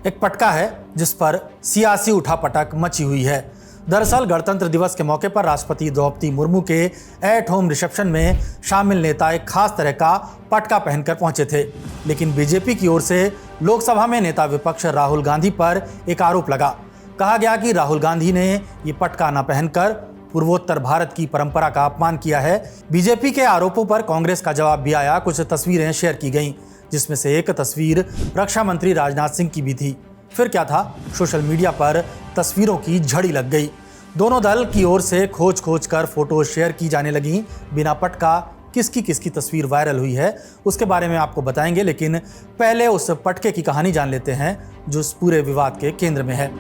एक पटका है जिस पर सियासी उठापटक मची हुई है। दरअसल गणतंत्र दिवस के मौके पर राष्ट्रपति द्रौपदी मुर्मू के एट होम रिसेप्शन में शामिल नेता एक खास तरह का पटका पहनकर पहुंचे थे, लेकिन बीजेपी की ओर से लोकसभा में नेता विपक्ष राहुल गांधी पर एक आरोप लगा। कहा गया कि राहुल गांधी ने ये पटका न पहनकर पूर्वोत्तर भारत की परंपरा का अपमान किया है। बीजेपी के आरोपों पर कांग्रेस का जवाब भी आया। कुछ तस्वीरें शेयर की गईं, जिसमें से एक तस्वीर रक्षा मंत्री राजनाथ सिंह की भी थी। फिर क्या था, सोशल मीडिया पर तस्वीरों की झड़ी लग गई। दोनों दल की ओर से खोज कर फोटो शेयर की जाने लगी। बिना पटका किसकी तस्वीर वायरल हुई है उसके बारे में आपको बताएंगे, लेकिन पहले उस पटके की कहानी जान लेते हैं जो इस पूरे विवाद के केंद्र में है।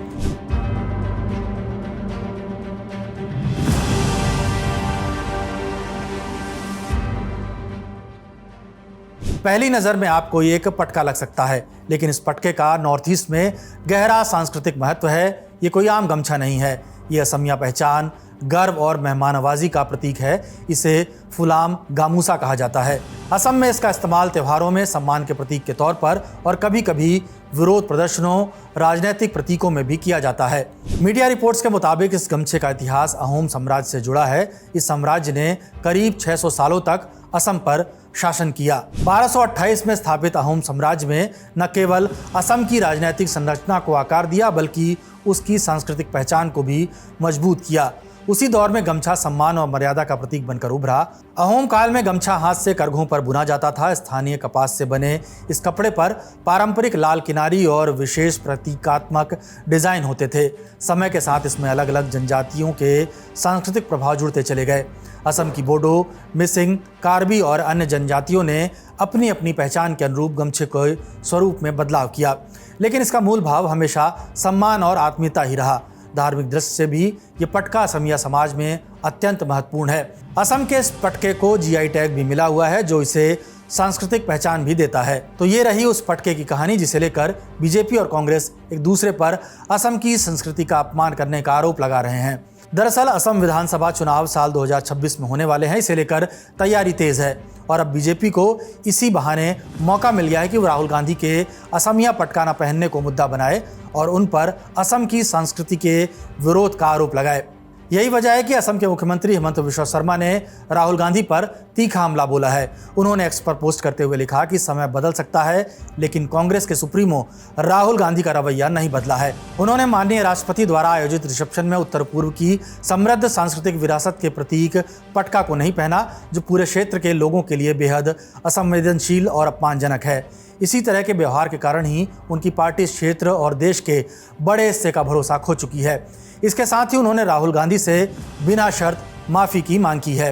पहली नज़र में आपको ये एक पटका लग सकता है, लेकिन इस पटके का नॉर्थ ईस्ट में गहरा सांस्कृतिक महत्व है। ये कोई आम गमछा नहीं है, ये असमिया पहचान, गर्व और मेहमाननवाजी का प्रतीक है। इसे फुलाम गामूसा कहा जाता है। असम में इसका इस्तेमाल त्योहारों में सम्मान के प्रतीक के तौर पर और कभी कभी विरोध प्रदर्शनों, राजनीतिक प्रतीकों में भी किया जाता है। मीडिया रिपोर्ट्स के मुताबिक इस गमछे का इतिहास अहोम साम्राज्य से जुड़ा है। इस साम्राज्य ने करीब 600 सालों तक असम पर शासन किया। 1228 में स्थापित अहोम साम्राज्य में न केवल असम की राजनीतिक संरचना को आकार दिया, बल्कि उसकी सांस्कृतिक पहचान को भी मजबूत किया। उसी दौर में गमछा सम्मान और मर्यादा का प्रतीक बनकर उभरा। अहोम काल में गमछा हाथ से करघों पर बुना जाता था। स्थानीय कपास से बने इस कपड़े पर पारंपरिक लाल किनारी और विशेष प्रतीकात्मक डिजाइन होते थे। समय के साथ इसमें अलग अलग जनजातियों के सांस्कृतिक प्रभाव जुड़ते चले गए। असम की बोडो, मिसिंग, कार्बी और अन्य जनजातियों ने अपनी अपनी पहचान के अनुरूप गमछे के स्वरूप में बदलाव किया, लेकिन इसका मूल भाव हमेशा सम्मान और आत्मीयता ही रहा। धार्मिक दृष्टि से भी ये पटका असमिया समाज में अत्यंत महत्वपूर्ण है। असम के इस पटके को जीआई टैग भी मिला हुआ है, जो इसे सांस्कृतिक पहचान भी देता है। तो ये रही उस पटके की कहानी जिसे लेकर बीजेपी और कांग्रेस एक दूसरे पर असम की संस्कृति का अपमान करने का आरोप लगा रहे हैं। दरअसल असम विधानसभा चुनाव साल 2026 में होने वाले हैं। इसे लेकर तैयारी तेज है और अब बीजेपी को इसी बहाने मौका मिल गया है कि वो राहुल गांधी के असमिया पटका न पहनने को मुद्दा बनाए और उन पर असम की संस्कृति के विरोध का आरोप लगाए। यही वजह है कि असम के मुख्यमंत्री हिमंत बिस्वा शर्मा ने राहुल गांधी पर तीखा हमला बोला है। उन्होंने एक्स पर पोस्ट करते हुए लिखा कि समय बदल सकता है, लेकिन कांग्रेस के सुप्रीमो राहुल गांधी का रवैया नहीं बदला है। उन्होंने माननीय राष्ट्रपति द्वारा आयोजित रिसेप्शन में उत्तर पूर्व की समृद्ध सांस्कृतिक विरासत के प्रतीक पटका को नहीं पहना, जो पूरे क्षेत्र के लोगों के लिए बेहद असंवेदनशील और अपमानजनक है। इसी तरह के व्यवहार के कारण ही उनकी पार्टी इस क्षेत्र और देश के बड़े हिस्से का भरोसा खो चुकी है। इसके साथ ही उन्होंने राहुल गांधी से बिना शर्त माफ़ी की मांग की है।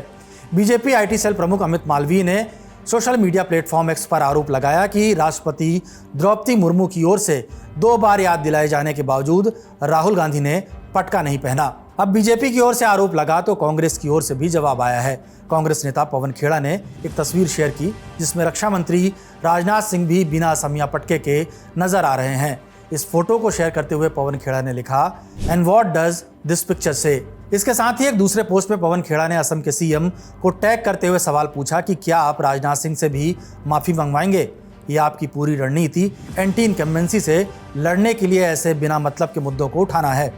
बीजेपी आईटी सेल प्रमुख अमित मालवीय ने सोशल मीडिया प्लेटफॉर्म एक्स पर आरोप लगाया कि राष्ट्रपति द्रौपदी मुर्मू की ओर से 2 बार याद दिलाए जाने के बावजूद राहुल गांधी ने पटका नहीं पहना। अब बीजेपी की ओर से आरोप लगा तो कांग्रेस की ओर से भी जवाब आया है। कांग्रेस नेता पवन खेड़ा ने एक तस्वीर शेयर की जिसमें रक्षा मंत्री राजनाथ सिंह भी बिना असमिया पटके के नजर आ रहे हैं। इस फोटो को शेयर करते हुए पवन खेड़ा ने लिखा, and what does this picture से। इसके साथ ही एक दूसरे पोस्ट में पवन खेड़ा ने असम के सीएम को टैग करते हुए सवाल पूछा कि क्या आप राजनाथ सिंह से भी माफ़ी मंगवाएंगे? ये आपकी पूरी रणनीति एंटी इनकम्बेंसी से लड़ने के लिए ऐसे बिना मतलब के मुद्दों को उठाना है।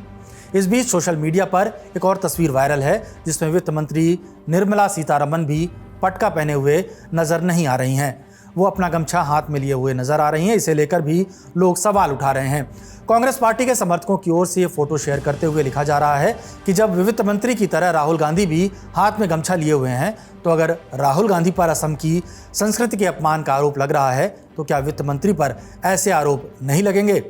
इस बीच सोशल मीडिया पर एक और तस्वीर वायरल है जिसमें वित्त मंत्री निर्मला सीतारमण भी पटका पहने हुए नजर नहीं आ रही हैं। वो अपना गमछा हाथ में लिए हुए नजर आ रही हैं। इसे लेकर भी लोग सवाल उठा रहे हैं। कांग्रेस पार्टी के समर्थकों की ओर से ये फोटो शेयर करते हुए लिखा जा रहा है कि जब वित्त मंत्री की तरह राहुल गांधी भी हाथ में गमछा लिए हुए हैं, तो अगर राहुल गांधी पर असम की संस्कृति के अपमान का आरोप लग रहा है, तो क्या वित्त मंत्री पर ऐसे आरोप नहीं लगेंगे?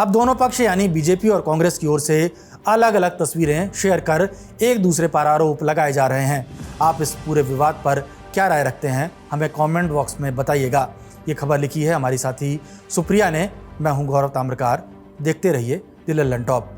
अब दोनों पक्ष यानी बीजेपी और कांग्रेस की ओर से अलग अलग तस्वीरें शेयर कर एक दूसरे पर आरोप लगाए जा रहे हैं। आप इस पूरे विवाद पर क्या राय रखते हैं, हमें कमेंट बॉक्स में बताइएगा। ये खबर लिखी है हमारी साथी सुप्रिया ने। मैं हूं गौरव ताम्रकार। देखते रहिए द लल्लन टॉप।